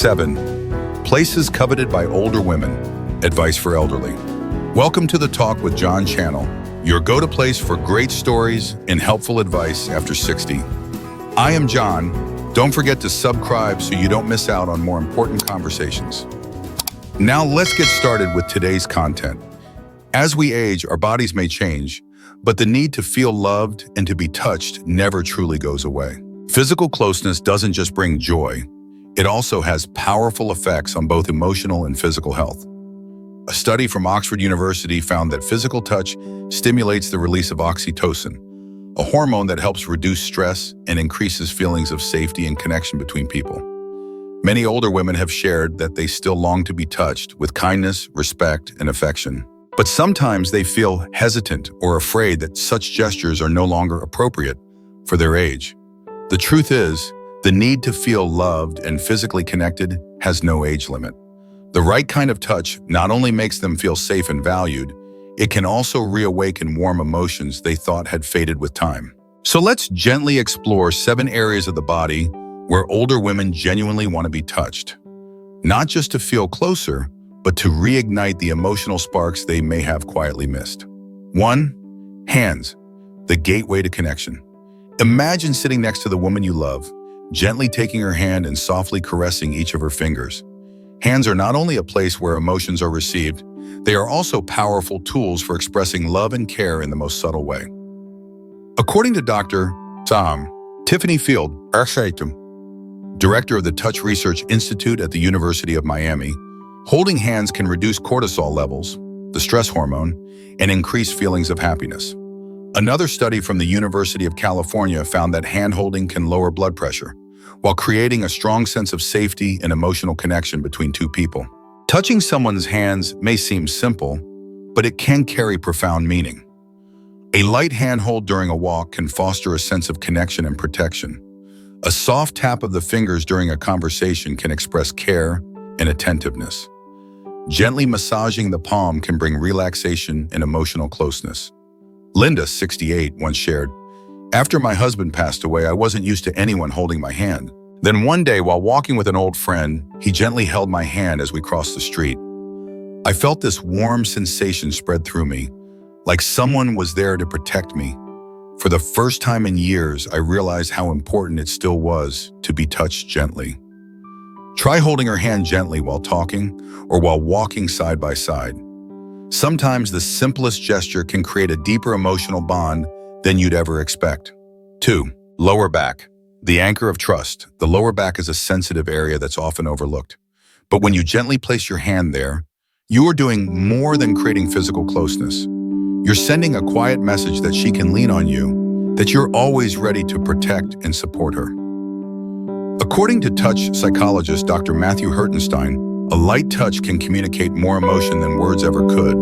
7. Places coveted by older women. Advice for elderly. Welcome to the Talk with John channel, your go-to place for great stories and helpful advice after 60. I am John. Don't forget to subscribe so you don't miss out on more important conversations. Now let's get started with today's content. As we age, our bodies may change, but the need to feel loved and to be touched never truly goes away. Physical closeness doesn't just bring joy, it also has powerful effects on both emotional and physical health. A study from Oxford University found that physical touch stimulates the release of oxytocin, a hormone that helps reduce stress and increases feelings of safety and connection between people. Many older women have shared that they still long to be touched with kindness, respect, and affection. But sometimes they feel hesitant or afraid that such gestures are no longer appropriate for their age. The truth is, the need to feel loved and physically connected has no age limit. The right kind of touch not only makes them feel safe and valued, it can also reawaken warm emotions they thought had faded with time. So let's gently explore 7 areas of the body where older women genuinely want to be touched. Not just to feel closer, but to reignite the emotional sparks they may have quietly missed. 1. Hands, the gateway to connection. Imagine sitting next to the woman you love, gently taking her hand and softly caressing each of her fingers. Hands are not only a place where emotions are received, they are also powerful tools for expressing love and care in the most subtle way. According to Dr. Tiffany Field, director of the Touch Research Institute at the University of Miami, holding hands can reduce cortisol levels, the stress hormone, and increase feelings of happiness. Another study from the University of California found that hand-holding can lower blood pressure, while creating a strong sense of safety and emotional connection between two people. Touching someone's hands may seem simple, but it can carry profound meaning. A light handhold during a walk can foster a sense of connection and protection. A soft tap of the fingers during a conversation can express care and attentiveness. Gently massaging the palm can bring relaxation and emotional closeness. Linda, 68, once shared, "After my husband passed away, I wasn't used to anyone holding my hand. Then one day, while walking with an old friend, he gently held my hand as we crossed the street. I felt this warm sensation spread through me, like someone was there to protect me. For the first time in years, I realized how important it still was to be touched gently." Try holding her hand gently while talking or while walking side by side. Sometimes the simplest gesture can create a deeper emotional bond than you'd ever expect. 2. Lower back, the anchor of trust. The lower back is a sensitive area that's often overlooked. But when you gently place your hand there, you are doing more than creating physical closeness. You're sending a quiet message that she can lean on you, that you're always ready to protect and support her. According to touch psychologist Dr. Matthew Hertenstein, a light touch can communicate more emotion than words ever could.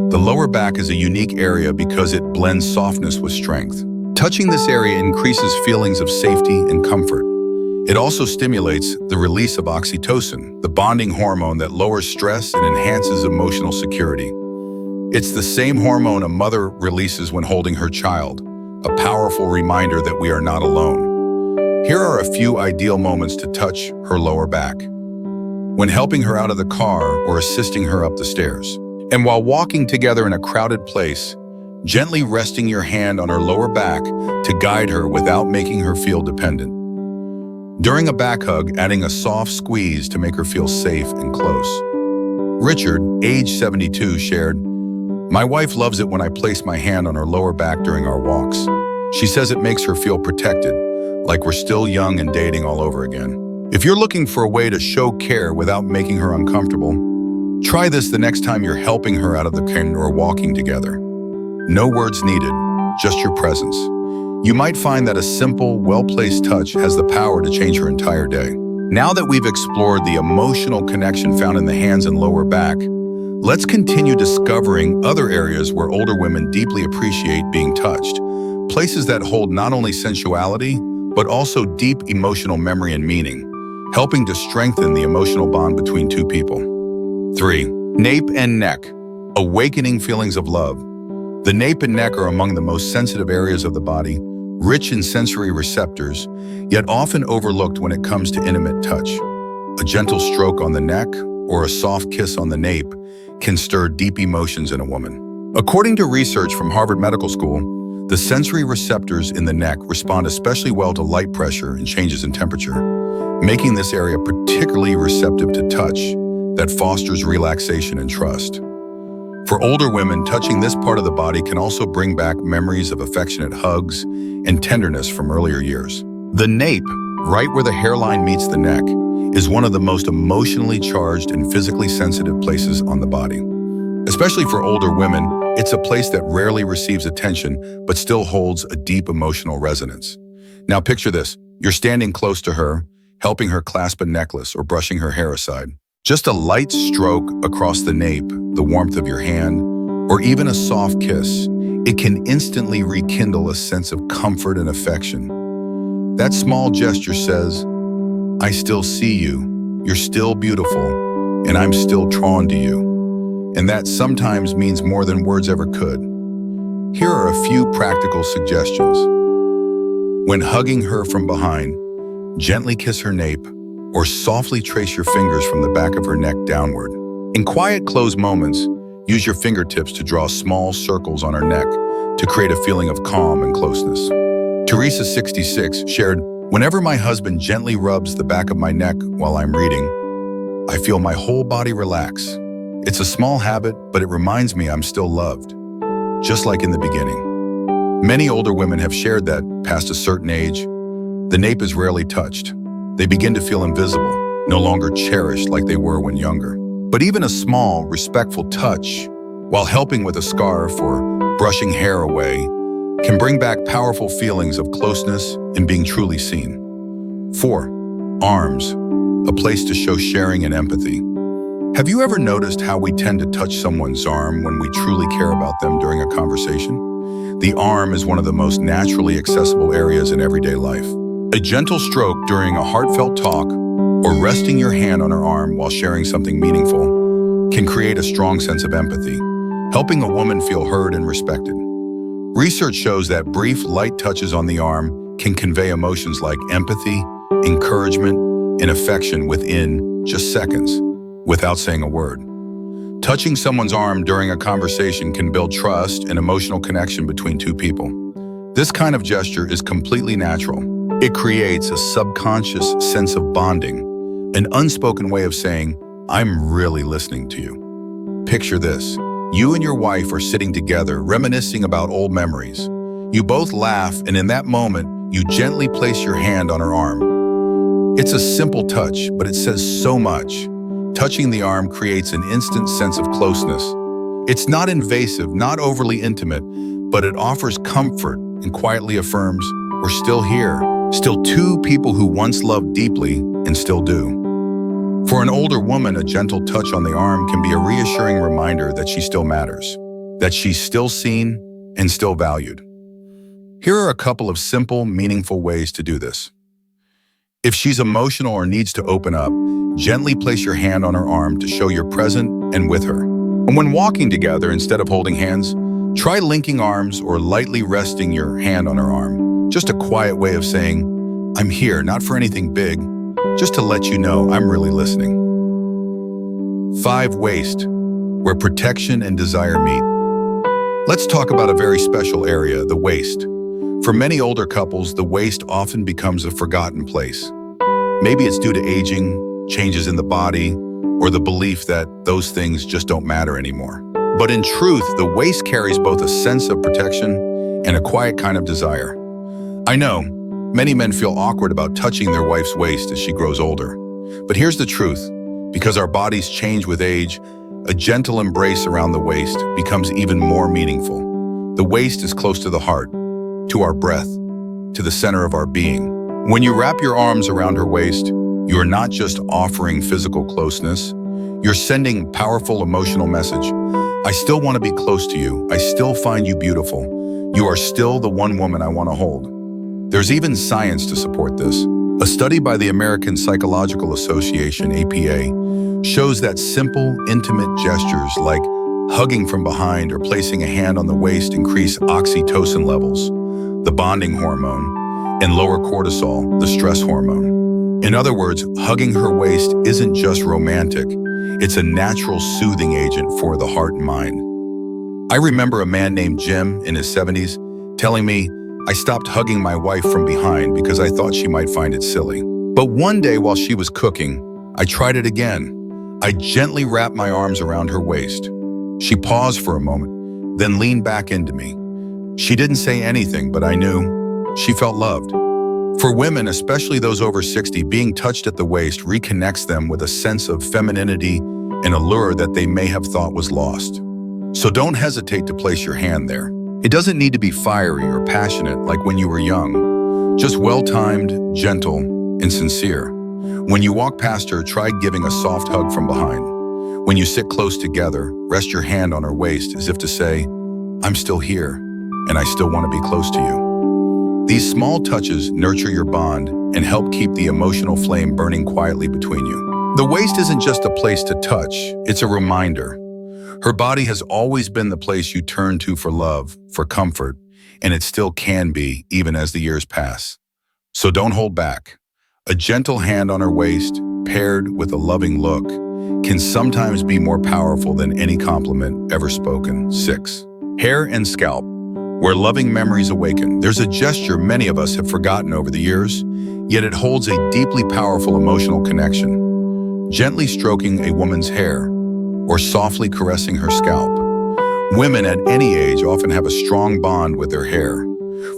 The lower back is a unique area because it blends softness with strength. Touching this area increases feelings of safety and comfort. It also stimulates the release of oxytocin, the bonding hormone that lowers stress and enhances emotional security. It's the same hormone a mother releases when holding her child, a powerful reminder that we are not alone. Here are a few ideal moments to touch her lower back. When helping her out of the car or assisting her up the stairs. And while walking together in a crowded place, gently resting your hand on her lower back to guide her without making her feel dependent. During a back hug, adding a soft squeeze to make her feel safe and close. Richard, age 72, shared, "My wife loves it when I place my hand on her lower back during our walks. She says it makes her feel protected, like we're still young and dating all over again." If you're looking for a way to show care without making her uncomfortable, try this the next time you're helping her out of the car or walking together. No words needed, just your presence. You might find that a simple, well-placed touch has the power to change her entire day. Now that we've explored the emotional connection found in the hands and lower back, let's continue discovering other areas where older women deeply appreciate being touched, places that hold not only sensuality, but also deep emotional memory and meaning, helping to strengthen the emotional bond between two people. 3. Nape and neck, awakening feelings of love. The nape and neck are among the most sensitive areas of the body, rich in sensory receptors, yet often overlooked when it comes to intimate touch. A gentle stroke on the neck or a soft kiss on the nape can stir deep emotions in a woman. According to research from Harvard Medical School, the sensory receptors in the neck respond especially well to light pressure and changes in temperature, making this area particularly receptive to touch that fosters relaxation and trust. For older women, touching this part of the body can also bring back memories of affectionate hugs and tenderness from earlier years. The nape, right where the hairline meets the neck, is one of the most emotionally charged and physically sensitive places on the body. Especially for older women, it's a place that rarely receives attention but still holds a deep emotional resonance. Now picture this. You're standing close to her, helping her clasp a necklace or brushing her hair aside. Just a light stroke across the nape, the warmth of your hand, or even a soft kiss, it can instantly rekindle a sense of comfort and affection. That small gesture says, I still see you, you're still beautiful, and I'm still drawn to you. And that sometimes means more than words ever could. Here are a few practical suggestions. When hugging her from behind, gently kiss her nape, or softly trace your fingers from the back of her neck downward. In quiet, closed moments, use your fingertips to draw small circles on her neck to create a feeling of calm and closeness. Teresa, 66, shared, whenever my husband gently rubs the back of my neck while I'm reading, I feel my whole body relax. It's a small habit, but it reminds me I'm still loved, just like in the beginning. Many older women have shared that, past a certain age, the nape is rarely touched. They begin to feel invisible, no longer cherished like they were when younger. But even a small, respectful touch, while helping with a scarf or brushing hair away, can bring back powerful feelings of closeness and being truly seen. 4. Arms, a place to show sharing and empathy. Have you ever noticed how we tend to touch someone's arm when we truly care about them during a conversation? The arm is one of the most naturally accessible areas in everyday life. A gentle stroke during a heartfelt talk or resting your hand on her arm while sharing something meaningful can create a strong sense of empathy, helping a woman feel heard and respected. Research shows that brief, light touches on the arm can convey emotions like empathy, encouragement, and affection within just seconds, without saying a word. Touching someone's arm during a conversation can build trust and emotional connection between two people. This kind of gesture is completely natural. It creates a subconscious sense of bonding, an unspoken way of saying, I'm really listening to you. Picture this. You and your wife are sitting together, reminiscing about old memories. You both laugh, and in that moment, you gently place your hand on her arm. It's a simple touch, but it says so much. Touching the arm creates an instant sense of closeness. It's not invasive, not overly intimate, but it offers comfort and quietly affirms, we're still here. Still two people who once loved deeply and still do. For an older woman, a gentle touch on the arm can be a reassuring reminder that she still matters, that she's still seen and still valued. Here are a couple of simple, meaningful ways to do this. If she's emotional or needs to open up, gently place your hand on her arm to show you're present and with her. And when walking together, instead of holding hands, try linking arms or lightly resting your hand on her arm. Just a quiet way of saying, I'm here, not for anything big, just to let you know I'm really listening. 5. Waist, where protection and desire meet. Let's talk about a very special area, the waist. For many older couples, the waist often becomes a forgotten place. Maybe it's due to aging, changes in the body, or the belief that those things just don't matter anymore. But in truth, the waist carries both a sense of protection and a quiet kind of desire. I know, many men feel awkward about touching their wife's waist as she grows older. But here's the truth. Because our bodies change with age, a gentle embrace around the waist becomes even more meaningful. The waist is close to the heart, to our breath, to the center of our being. When you wrap your arms around her waist, you are not just offering physical closeness, you're sending a powerful emotional message. I still want to be close to you. I still find you beautiful. You are still the one woman I want to hold. There's even science to support this. A study by the American Psychological Association, APA, shows that simple, intimate gestures like hugging from behind or placing a hand on the waist increase oxytocin levels, the bonding hormone, and lower cortisol, the stress hormone. In other words, hugging her waist isn't just romantic, it's a natural soothing agent for the heart and mind. I remember a man named Jim in his 70s telling me, "I stopped hugging my wife from behind because I thought she might find it silly. But one day while she was cooking, I tried it again. I gently wrapped my arms around her waist. She paused for a moment, then leaned back into me. She didn't say anything, but I knew she felt loved." For women, especially those over 60, being touched at the waist reconnects them with a sense of femininity and allure that they may have thought was lost. So don't hesitate to place your hand there. It doesn't need to be fiery or passionate like when you were young, just well-timed, gentle, and sincere. When you walk past her, try giving a soft hug from behind. When you sit close together, rest your hand on her waist as if to say, "I'm still here, and I still want to be close to you." These small touches nurture your bond and help keep the emotional flame burning quietly between you. The waist isn't just a place to touch, it's a reminder. Her body has always been the place you turn to for love, for comfort, and it still can be even as the years pass. So don't hold back. A gentle hand on her waist, paired with a loving look, can sometimes be more powerful than any compliment ever spoken. 6. Hair and scalp, where loving memories awaken. There's a gesture many of us have forgotten over the years, yet it holds a deeply powerful emotional connection. Gently stroking a woman's hair, or softly caressing her scalp. Women at any age often have a strong bond with their hair.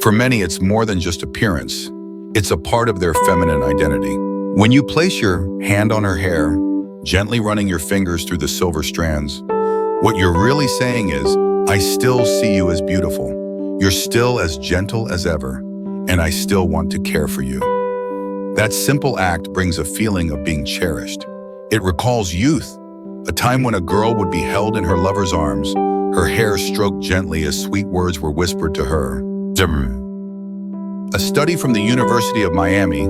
For many, it's more than just appearance. It's a part of their feminine identity. When you place your hand on her hair, gently running your fingers through the silver strands, what you're really saying is, "I still see you as beautiful. You're still as gentle as ever, and I still want to care for you." That simple act brings a feeling of being cherished. It recalls youth, a time when a girl would be held in her lover's arms, her hair stroked gently as sweet words were whispered to her. A study from the University of Miami,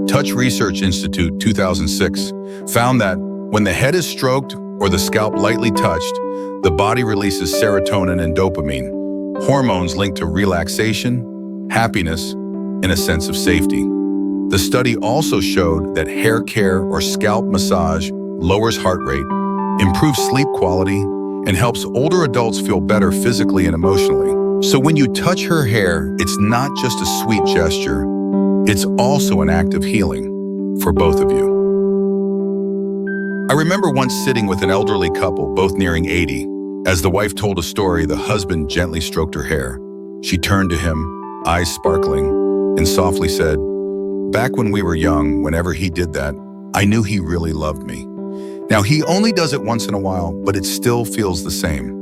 Touch Research Institute 2006, found that when the head is stroked or the scalp lightly touched, the body releases serotonin and dopamine, hormones linked to relaxation, happiness, and a sense of safety. The study also showed that hair care or scalp massage lowers heart rate, improves sleep quality, and helps older adults feel better physically and emotionally. So when you touch her hair, it's not just a sweet gesture, it's also an act of healing for both of you. I remember once sitting with an elderly couple, both nearing 80. As the wife told a story, the husband gently stroked her hair. She turned to him, eyes sparkling, and softly said, "Back when we were young, whenever he did that, I knew he really loved me. Now he only does it once in a while, but it still feels the same."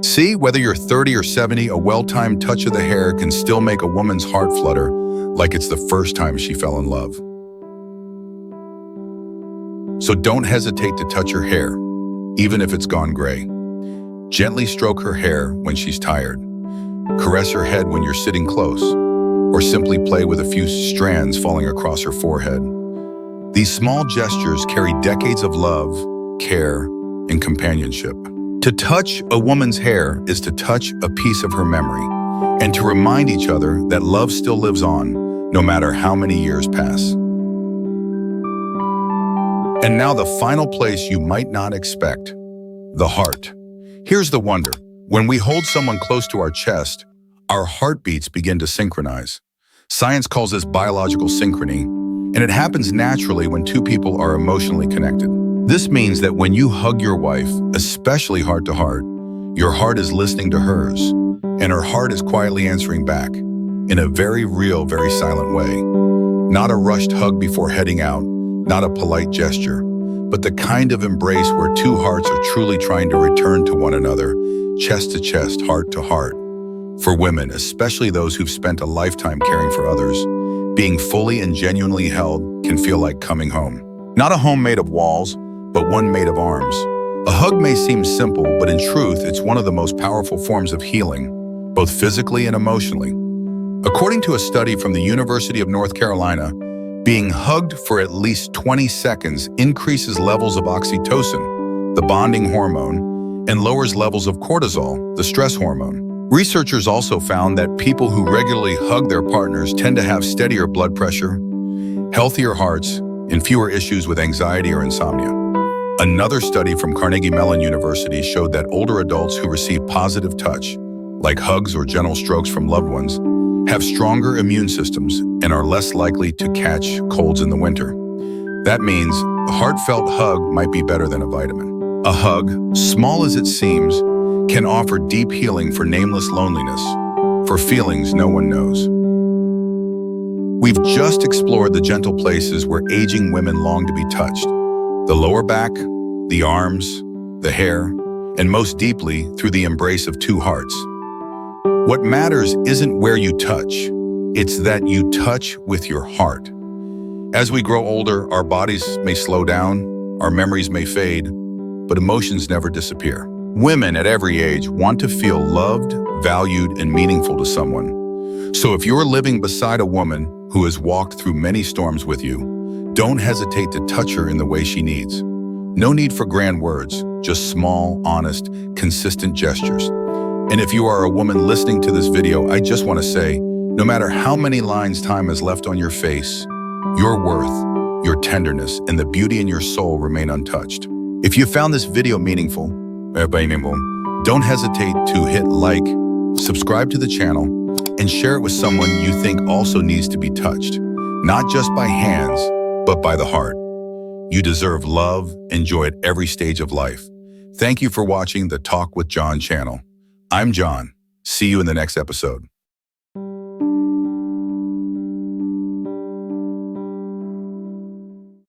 See, whether you're 30 or 70, a well-timed touch of the hair can still make a woman's heart flutter like it's the first time she fell in love. So don't hesitate to touch her hair, even if it's gone gray. Gently stroke her hair when she's tired. Caress her head when you're sitting close, or simply play with a few strands falling across her forehead. These small gestures carry decades of love, care, and companionship. To touch a woman's hair is to touch a piece of her memory, and to remind each other that love still lives on, no matter how many years pass. And now the final place you might not expect, the heart. Here's the wonder. When we hold someone close to our chest, our heartbeats begin to synchronize. Science calls this biological synchrony, and it happens naturally when two people are emotionally connected. This means that when you hug your wife, especially heart to heart, your heart is listening to hers, and her heart is quietly answering back in a very real, very silent way. Not a rushed hug before heading out, not a polite gesture, but the kind of embrace where two hearts are truly trying to return to one another, chest to chest, heart to heart. For women, especially those who've spent a lifetime caring for others, being fully and genuinely held can feel like coming home. Not a home made of walls, but one made of arms. A hug may seem simple, but in truth, it's one of the most powerful forms of healing, both physically and emotionally. According to a study from the University of North Carolina, being hugged for at least 20 seconds increases levels of oxytocin, the bonding hormone, and lowers levels of cortisol, the stress hormone. Researchers also found that people who regularly hug their partners tend to have steadier blood pressure, healthier hearts, and fewer issues with anxiety or insomnia. Another study from Carnegie Mellon University showed that older adults who receive positive touch, like hugs or gentle strokes from loved ones, have stronger immune systems and are less likely to catch colds in the winter. That means a heartfelt hug might be better than a vitamin. A hug, small as it seems, can offer deep healing for nameless loneliness, for feelings no one knows. We've just explored the gentle places where aging women long to be touched. The lower back, the arms, the hair, and most deeply through the embrace of two hearts. What matters isn't where you touch, it's that you touch with your heart. As we grow older, our bodies may slow down, our memories may fade, but emotions never disappear. Women at every age want to feel loved, valued, and meaningful to someone. So if you're living beside a woman who has walked through many storms with you, don't hesitate to touch her in the way she needs. No need for grand words, just small, honest, consistent gestures. And if you are a woman listening to this video, I just want to say, no matter how many lines time has left on your face, your worth, your tenderness, and the beauty in your soul remain untouched. If you found this video meaningful, don't hesitate to hit like, subscribe to the channel, and share it with someone you think also needs to be touched, not just by hands, but by the heart. You deserve love, enjoy at every stage of life. Thank you for watching the Talk with John channel. I'm John. See you in the next episode.